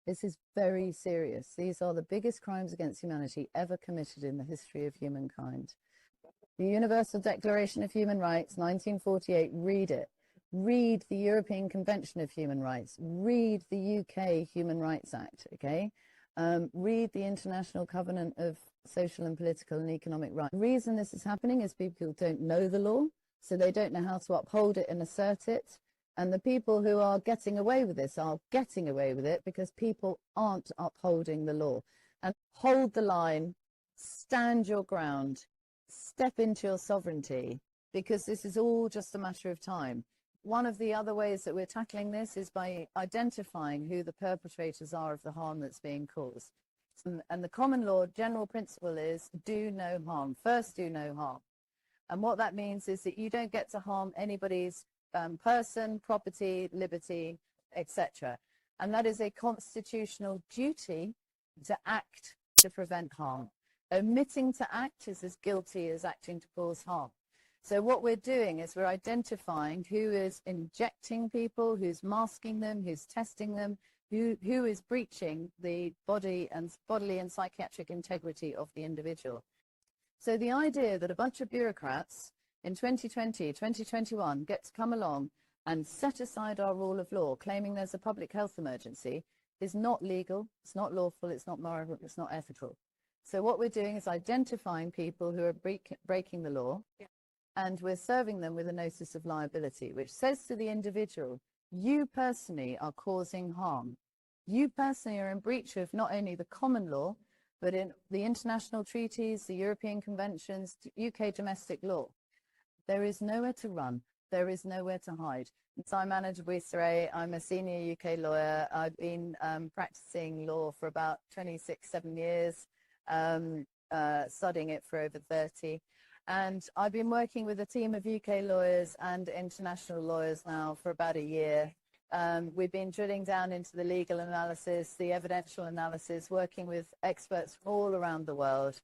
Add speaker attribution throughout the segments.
Speaker 1: This is very serious. These are the biggest crimes against humanity ever committed in the history of humankind. The Universal Declaration of Human Rights, 1948, read it. Read the European Convention of Human Rights. Read the UK Human Rights Act, okay? Read the International Covenant of Social and Political and Economic Rights. The reason this is happening is people don't know the law, so they don't know how to uphold it and assert it. And the people who are getting away with this are getting away with it because people aren't upholding the law. And hold the line, stand your ground, step into your sovereignty, because this is all just a matter of time. One of the other ways that we're tackling this is by identifying who the perpetrators are of the harm that's being caused. And the common law general principle is do no harm. First, do no harm. And what that means is that you don't get to harm anybody's person, property, liberty, etc. And that is a constitutional duty to act to prevent harm. Omitting to act is as guilty as acting to cause harm. So what we're doing is we're identifying who is injecting people, who's masking them, who's testing them, who is breaching the bodily and psychiatric integrity of the individual. So the idea that a bunch of bureaucrats in 2020, 2021 get to come along and set aside our rule of law, claiming there's a public health emergency, is not legal, it's not lawful, it's not moral, it's not ethical. So what we're doing is identifying people who are breaking the law, and we're serving them with a notice of liability, which says to the individual, you personally are causing harm. You personally are in breach of not only the common law, but in the international treaties, the European conventions, UK domestic law. There is nowhere to run. There is nowhere to hide. So I'm Anna Dubuisseray. I'm a senior UK lawyer. I've been practicing law for about 27 years, studying it for over 30. And I've been working with a team of UK lawyers and international lawyers now for about a year. We've been drilling down into the legal analysis, the evidential analysis, working with experts from all around the world,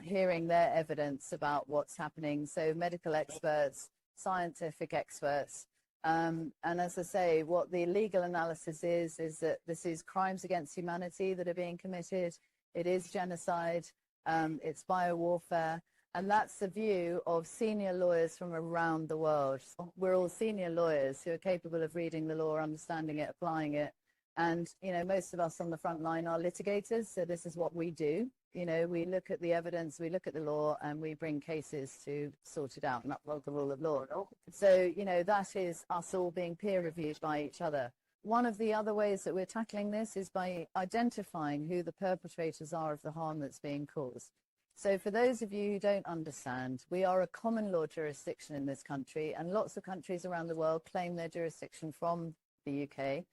Speaker 1: hearing their evidence about what's happening. So medical experts, scientific experts. And as I say, what the legal analysis is that this is crimes against humanity that are being committed. It is genocide. It's biowarfare. And that's the view of senior lawyers from around the world. We're all senior lawyers who are capable of reading the law, understanding it, applying it. And, you know, most of us on the front line are litigators. So this is what we do. You know, we look at the evidence, we look at the law, and we bring cases to sort it out and uphold the rule of law. So, you know, that is us all being peer reviewed by each other. One of the other ways that we're tackling this is by identifying who the perpetrators are of the harm that's being caused. So for those of you who don't understand, we are a common law jurisdiction in this country, and lots of countries around the world claim their jurisdiction from the UK.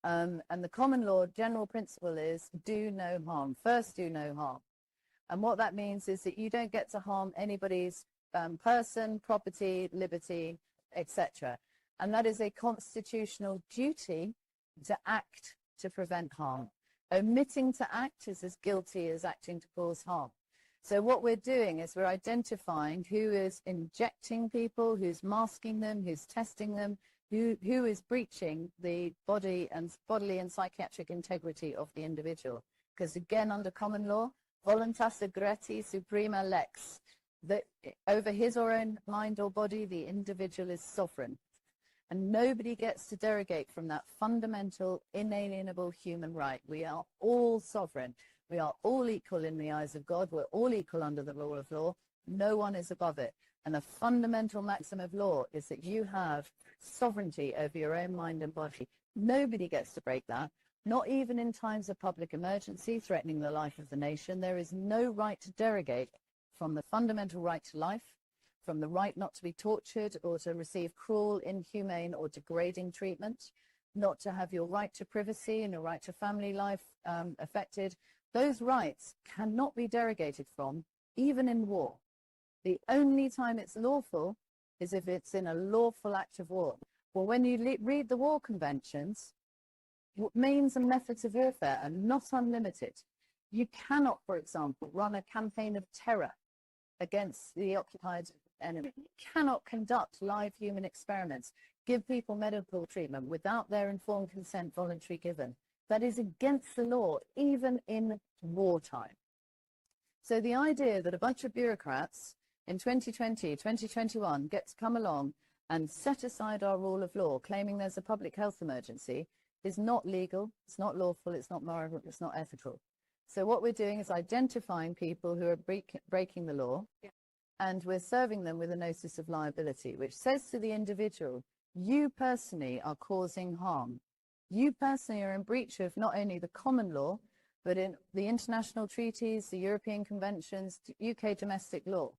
Speaker 1: And the common law general principle is do no harm. First, do no harm. And what that means is that you don't get to harm anybody's person, property, liberty, etc. And that is a constitutional duty to act to prevent harm. Omitting to act is as guilty as acting to cause harm. So what we're doing is we're identifying who is injecting people, who's masking them, who's testing them, who is breaching the bodily and psychiatric integrity of the individual. Because again, under common law, voluntas agreti suprema lex, that over his or own mind or body, the individual is sovereign. And nobody gets to derogate from that fundamental, inalienable human right. We are all sovereign. We are all equal in the eyes of God. We're all equal under the rule of law. No one is above it. And the fundamental maxim of law is that you have sovereignty over your own mind and body. Nobody gets to break that, not even in times of public emergency threatening the life of the nation. There is no right to derogate from the fundamental right to life, from the right not to be tortured or to receive cruel, inhumane or degrading treatment, not to have your right to privacy and your right to family life affected. Those rights cannot be derogated from, even in war. The only time it's lawful is if it's in a lawful act of war. Well, when you read the war conventions, means and methods of warfare are not unlimited. You cannot, for example, run a campaign of terror against the occupied enemy. You cannot conduct live human experiments, give people medical treatment without their informed consent voluntarily given. that is against the law, even in wartime. So the idea that a bunch of bureaucrats in 2020, 2021 get to come along and set aside our rule of law, claiming there's a public health emergency, is not legal, it's not lawful, it's not moral, it's not ethical. So what we're doing is identifying people who are breaking the law, and we're serving them with a notice of liability, which says to the individual, you personally are causing harm. You personally are in breach of not only the common law, but in the international treaties, the European conventions, UK domestic law.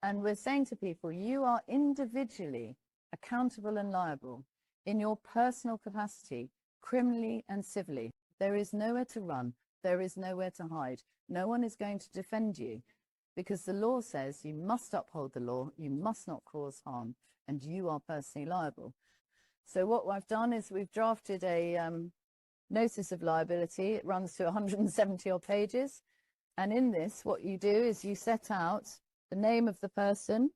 Speaker 1: And we're saying to people, you are individually accountable and liable in your personal capacity, criminally and civilly. There is nowhere to run. There is nowhere to hide. No one is going to defend you, because the law says you must uphold the law, you must not cause harm, and you are personally liable. So what I've done is we've drafted a notice of liability. It runs to 170 odd pages. And in this, what you do is you set out the name of the person,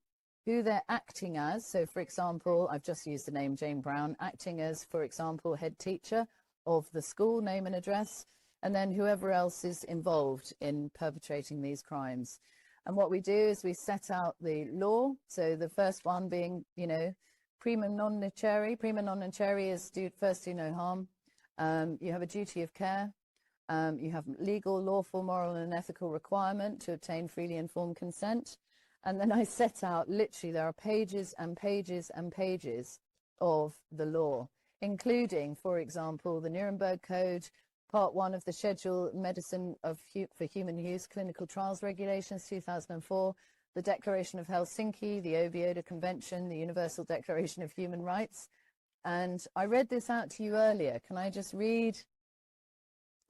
Speaker 1: who they're acting as. So, for example, I've just used the name Jane Brown, acting as, for example, head teacher of the school, name and address, and then whoever else is involved in perpetrating these crimes. And what we do is we set out the law. So the first one being, prima non nocere. Prima non nocere is first do no harm. You have a duty of care. You have legal, lawful, moral and ethical requirement to obtain freely informed consent. And then I set out, literally, there are pages and pages and pages of the law, including, for example, the Nuremberg Code, Part 1 of the Schedule Medicine for Human Use Clinical Trials Regulations 2004, the Declaration of Helsinki, the Oviedo Convention, the Universal Declaration of Human Rights. And I read this out to you earlier. Can I just read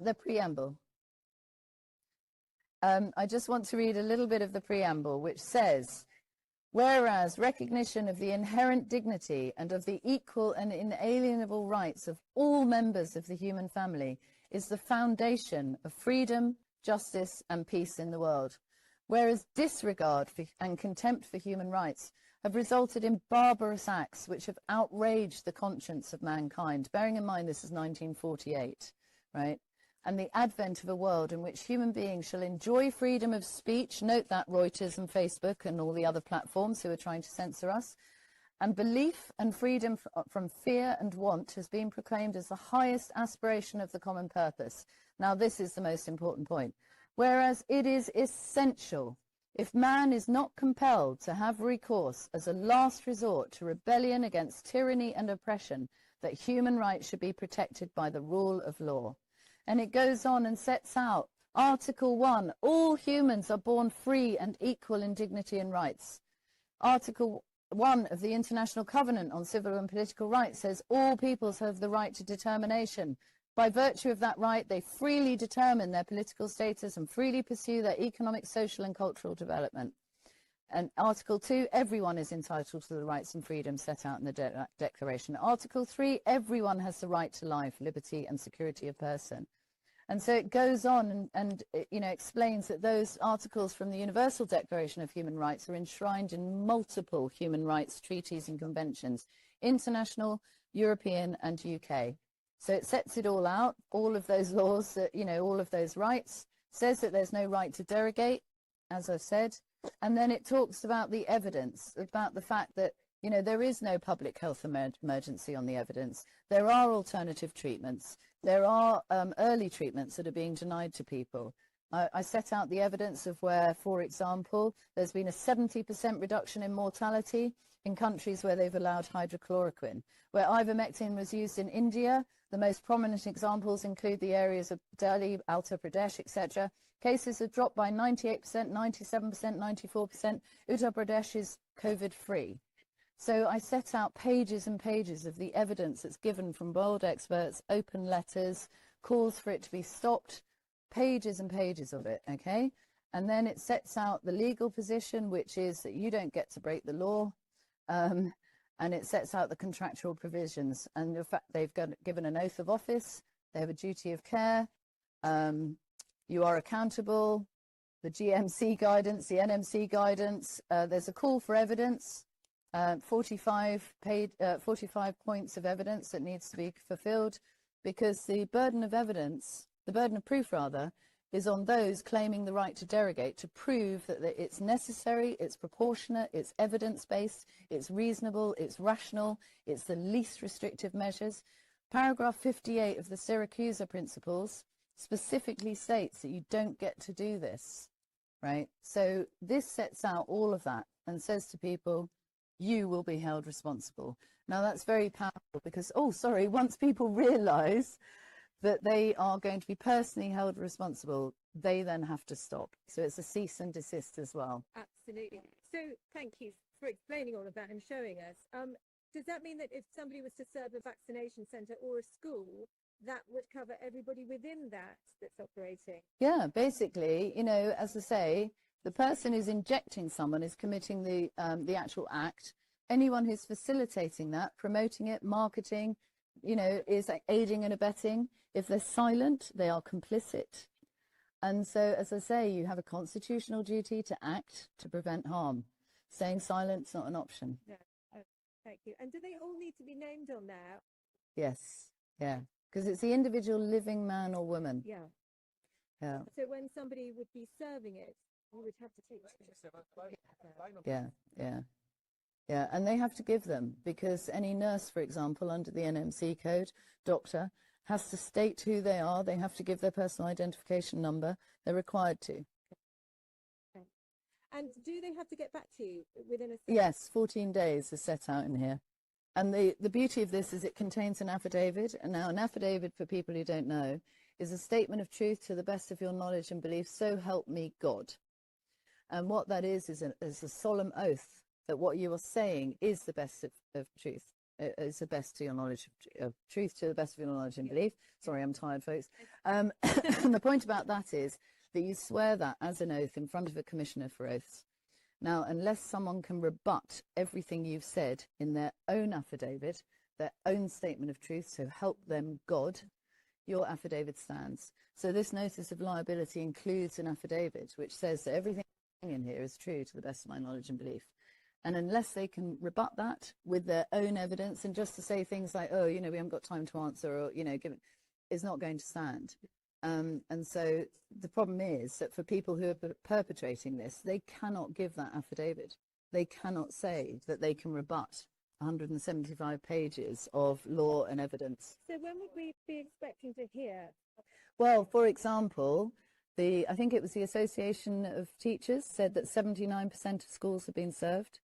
Speaker 1: the preamble? I just want to read a little bit of the preamble, which says, whereas recognition of the inherent dignity and of the equal and inalienable rights of all members of the human family is the foundation of freedom, justice and peace in the world, whereas disregard and contempt for human rights have resulted in barbarous acts which have outraged the conscience of mankind, bearing in mind this is 1948, right? And the advent of a world in which human beings shall enjoy freedom of speech, note that Reuters and Facebook and all the other platforms who are trying to censor us, and belief and freedom from fear and want has been proclaimed as the highest aspiration of the common purpose. Now this is the most important point. Whereas it is essential, if man is not compelled to have recourse as a last resort to rebellion against tyranny and oppression, that human rights should be protected by the rule of law. And it goes on and sets out Article 1, all humans are born free and equal in dignity and rights. Article 1 of the International Covenant on Civil and Political Rights says all peoples have the right to determination. By virtue of that right, they freely determine their political status and freely pursue their economic, social and cultural development. And Article 2, everyone is entitled to the rights and freedoms set out in the Declaration. Article 3, everyone has the right to life, liberty and security of person. And so it goes on and explains that those articles from the Universal Declaration of Human Rights are enshrined in multiple human rights treaties and conventions, international, European and UK. So it sets it all out, all of those laws, all of those rights, says that there's no right to derogate, as I've said, and then it talks about the evidence, about the fact that there is no public health emergency on the evidence. There are alternative treatments. There are early treatments that are being denied to people. I set out the evidence of where, for example, there's been a 70% reduction in mortality in countries where they've allowed hydrochloroquine. Where ivermectin was used in India, the most prominent examples include the areas of Delhi, Uttar Pradesh, etc. Cases have dropped by 98%, 97%, 94%. Uttar Pradesh is COVID-free. So I set out pages and pages of the evidence that's given from world experts, open letters, calls for it to be stopped, pages and pages of it, okay? And then it sets out the legal position, which is that you don't get to break the law, and it sets out the contractual provisions. And in fact, they've given an oath of office, they have a duty of care, you are accountable, the GMC guidance, the NMC guidance, there's a call for evidence, 45 points of evidence that needs to be fulfilled. because the burden of evidence, the burden of proof rather, is on those claiming the right to derogate to prove that it's necessary, it's proportionate, it's evidence-based, it's reasonable, it's rational, it's the least restrictive measures. Paragraph 58 of the Syracuse Principles specifically states that you don't get to do this, right? So this sets out all of that and says to people, you will be held responsible. Now that's very powerful because, once people realise that they are going to be personally held responsible, they then have to stop. So it's a cease and desist as well.
Speaker 2: Absolutely. So thank you for explaining all of that and showing us. Does that mean that if somebody was to serve a vaccination centre or a school, that would cover everybody within that that's operating?
Speaker 1: Yeah, basically, as I say, the person who's injecting someone is committing the actual act. Anyone who's facilitating that, promoting it, marketing, is like aiding and abetting. If they're silent, they are complicit. And so, as I say, you have a constitutional duty to act to prevent harm. Staying silent's not an option.
Speaker 2: No. Oh, thank you. And do they all need to be named on there?
Speaker 1: Yes. Yeah. Because it's the individual living man or woman.
Speaker 2: Yeah.
Speaker 1: Yeah.
Speaker 2: So when somebody would be serving it, you would have to take
Speaker 1: Yeah. Yeah. Yeah, and they have to give them, because any nurse, for example, under the NMC code, doctor, has to state who they are. They have to give their personal identification number. They're required to.
Speaker 2: Okay. And do they have to get back to you within a...
Speaker 1: Yes, 14 days is set out in here. And the beauty of this is it contains an affidavit. And now an affidavit, for people who don't know, is a statement of truth to the best of your knowledge and belief, so help me God. And what that is a solemn oath that what you are saying is the best of truth, is the best to your knowledge of truth, to the best of your knowledge and belief. Sorry, I'm tired, folks. And the point about that is that you swear that as an oath in front of a commissioner for oaths. Now, unless someone can rebut everything you've said in their own affidavit, their own statement of truth, so help them God, your affidavit stands. So this notice of liability includes an affidavit which says that everything in here is true to the best of my knowledge and belief. And unless they can rebut that with their own evidence, and just to say things like, we haven't got time to answer, or, is not going to stand. And so the problem is that for people who are perpetrating this, they cannot give that affidavit. They cannot say that they can rebut 175 pages of law and evidence.
Speaker 2: So when would we be expecting to hear?
Speaker 1: Well, for example, I think it was the Association of Teachers said that 79% of schools have been served.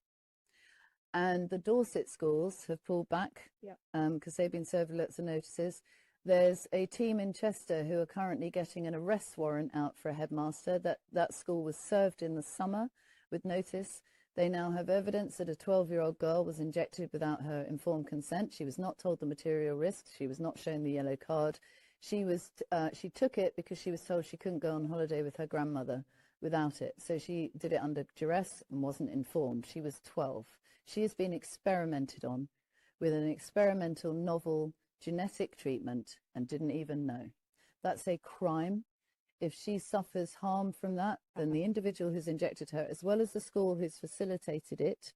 Speaker 1: And the Dorset schools have pulled back because they've been served lots of notices. There's a team in Chester who are currently getting an arrest warrant out for a headmaster. That school was served in the summer with notice. They now have evidence that a 12-year-old girl was injected without her informed consent. She was not told the material risks. She was not shown the yellow card. She took it because she was told she couldn't go on holiday with her grandmother without it. So she did it under duress and wasn't informed. She was 12. She has been experimented on with an experimental novel genetic treatment and didn't even know. That's a crime. If she suffers harm from that, then the individual who's injected her, as well as the school who's facilitated it,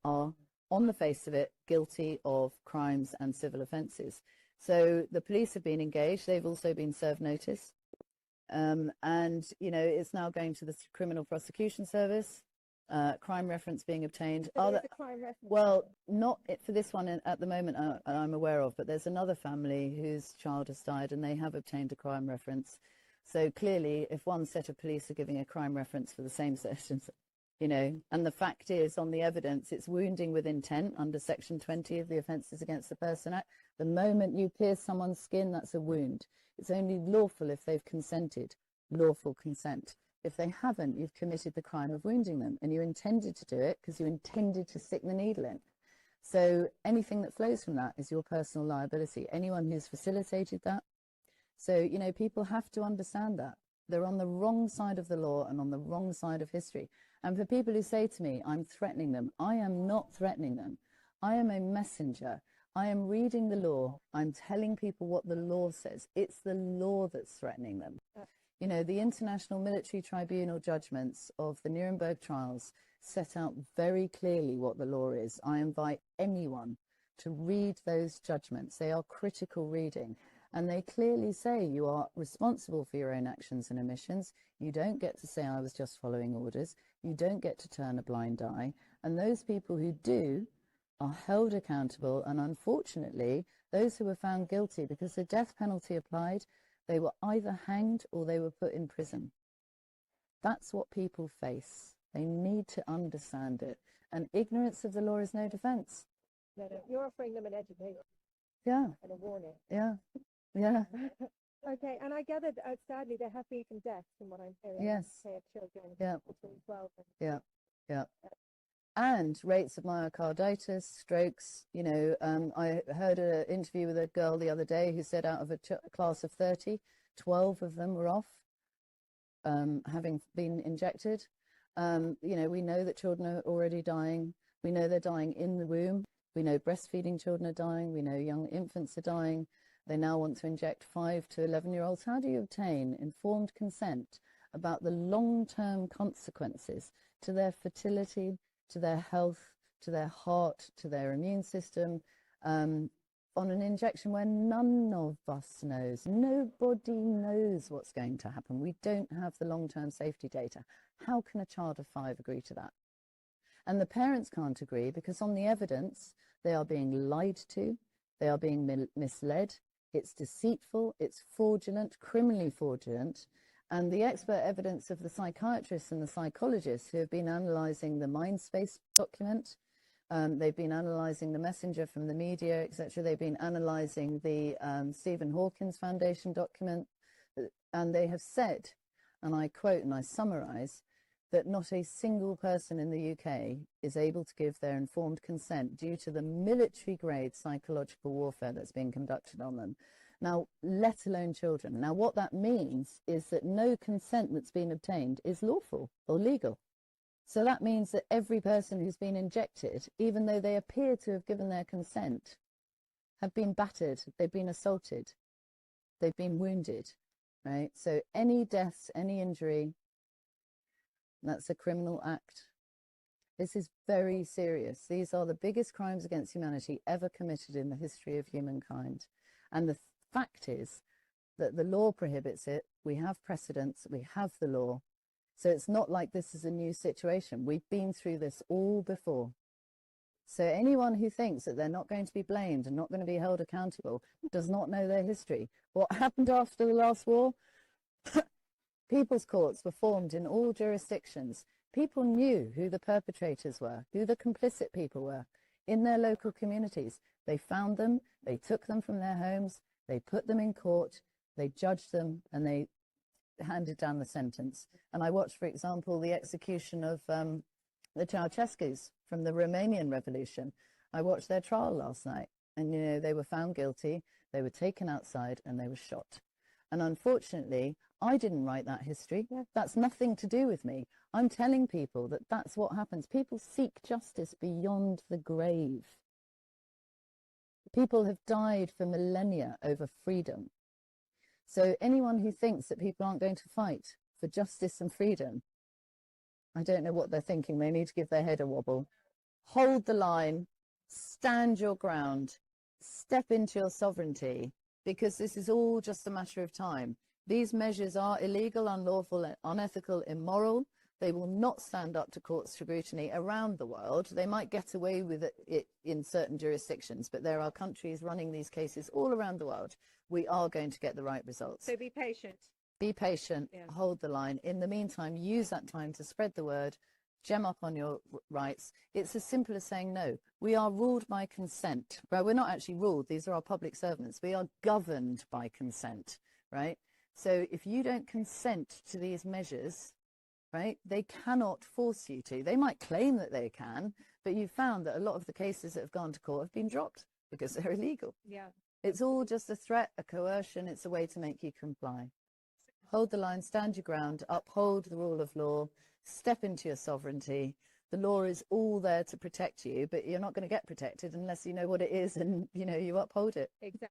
Speaker 1: are, on the face of it, guilty of crimes and civil offences. So the police have been engaged. They've also been served notice. And, it's now going to the Criminal Prosecution Service. Crime reference being obtained. Well, not for this one at the moment I'm aware of, but there's another family whose child has died and they have obtained a crime reference. So clearly, if one set of police are giving a crime reference for the same sessions, and the fact is, on the evidence, it's wounding with intent under Section 20 of the Offences Against the Person Act. The moment you pierce someone's skin, that's a wound. It's only lawful if they've consented, lawful consent. If they haven't, you've committed the crime of wounding them, and you intended to do it because you intended to stick the needle in. So anything that flows from that is your personal liability. Anyone who's facilitated that. So, people have to understand that. They're on the wrong side of the law and on the wrong side of history. And for people who say to me, I'm threatening them, I am not threatening them. I am a messenger. I am reading the law. I'm telling people what the law says. It's the law that's threatening them. The International Military Tribunal judgments of the Nuremberg trials set out very clearly what the law is. I invite anyone to read those judgments. They are critical reading. And they clearly say you are responsible for your own actions and omissions. You don't get to say, I was just following orders. You don't get to turn a blind eye. And those people who do are held accountable. And unfortunately, those who were found guilty, because the death penalty applied, they were either hanged or they were put in prison. That's what people face. They need to understand it. And ignorance of the law is no defense.
Speaker 2: No, no, you're offering them an education
Speaker 1: Yeah,
Speaker 2: and a warning.
Speaker 1: yeah, yeah.
Speaker 2: Okay, and I gathered, sadly, there have been some deaths from what I'm hearing.
Speaker 1: Yes.
Speaker 2: Of children
Speaker 1: Yeah.
Speaker 2: between 12 and...
Speaker 1: Yeah, yeah. And rates of myocarditis, strokes. You know, I heard an interview with a girl the other day who said out of a class of 30, 12 of them were off, having been injected. You know, we know that children are already dying. We know they're dying in the womb. We know breastfeeding children are dying. We know young infants are dying. They now want to inject 5 to 11-year-olds. How do you obtain informed consent about the long-term consequences to their fertility, to their health, to their heart, to their immune system, on an injection where none of us knows? Nobody knows what's going to happen. We don't have the long-term safety data. How can a child of 5 agree to that? And the parents can't agree because on the evidence, they are being lied to, they are being misled, it's deceitful, it's fraudulent, criminally fraudulent. And the expert evidence of the psychiatrists and the psychologists who have been analysing the Mindspace document, they've been analysing the messenger from the media, etc. They've been analysing the Stephen Hawkins Foundation document, and they have said, and I quote and I summarise, that not a single person in the UK is able to give their informed consent due to the military-grade psychological warfare that's being conducted on them. Now, let alone children. Now, what that means is that no consent that's been obtained is lawful or legal. So that means that every person who's been injected, even though they appear to have given their consent, have been battered, they've been assaulted, they've been wounded, right? So any deaths, any injury, that's a criminal act. This is very serious. These are the biggest crimes against humanity ever committed in the history of humankind. And the fact is that the law prohibits it. We have precedents, we have the law. So it's not like this is a new situation. We've been through this all before. So anyone who thinks that they're not going to be blamed and not going to be held accountable does not know their history. What happened after the last war? People's courts were formed in all jurisdictions. People knew who the perpetrators were, who the complicit people were in their local communities. They found them, they took them from their homes, they put them in court, they judged them, and they handed down the sentence. And I watched, for example, the execution of the Ceausescus from the Romanian Revolution. I watched their trial last night, and you know, they were found guilty, they were taken outside, and they were shot. And unfortunately, I didn't write that history. That's nothing to do with me. I'm telling people that that's what happens. People seek justice beyond the grave. People have died for millennia over freedom. So anyone who thinks that people aren't going to fight for justice and freedom, I don't know what they're thinking. They need to give their head a wobble. Hold the line, stand your ground, step into your sovereignty, because this is all just a matter of time. These measures are illegal, unlawful, unethical, immoral. They will not stand up to court scrutiny around the world. They might get away with it in certain jurisdictions, but there are countries running these cases all around the world. We are going to get the right results.
Speaker 2: So be patient.
Speaker 1: Be patient, hold the line. In the meantime, use that time to spread the word, gem up on your rights. It's as simple as saying no. We are ruled by consent. Well, we're not actually ruled. These are our public servants. We are governed by consent, right? So if you don't consent to these measures, right, they cannot force you to. They might claim that they can, but you've found that a lot of the cases that have gone to court have been dropped because they're illegal.
Speaker 2: Yeah.
Speaker 1: It's all just a threat, a coercion. It's a way to make you comply. Hold the line, stand your ground, uphold the rule of law, step into your sovereignty. The law is all there to protect you, but you're not going to get protected unless you know what it is and, you know, you uphold it.
Speaker 2: Exactly.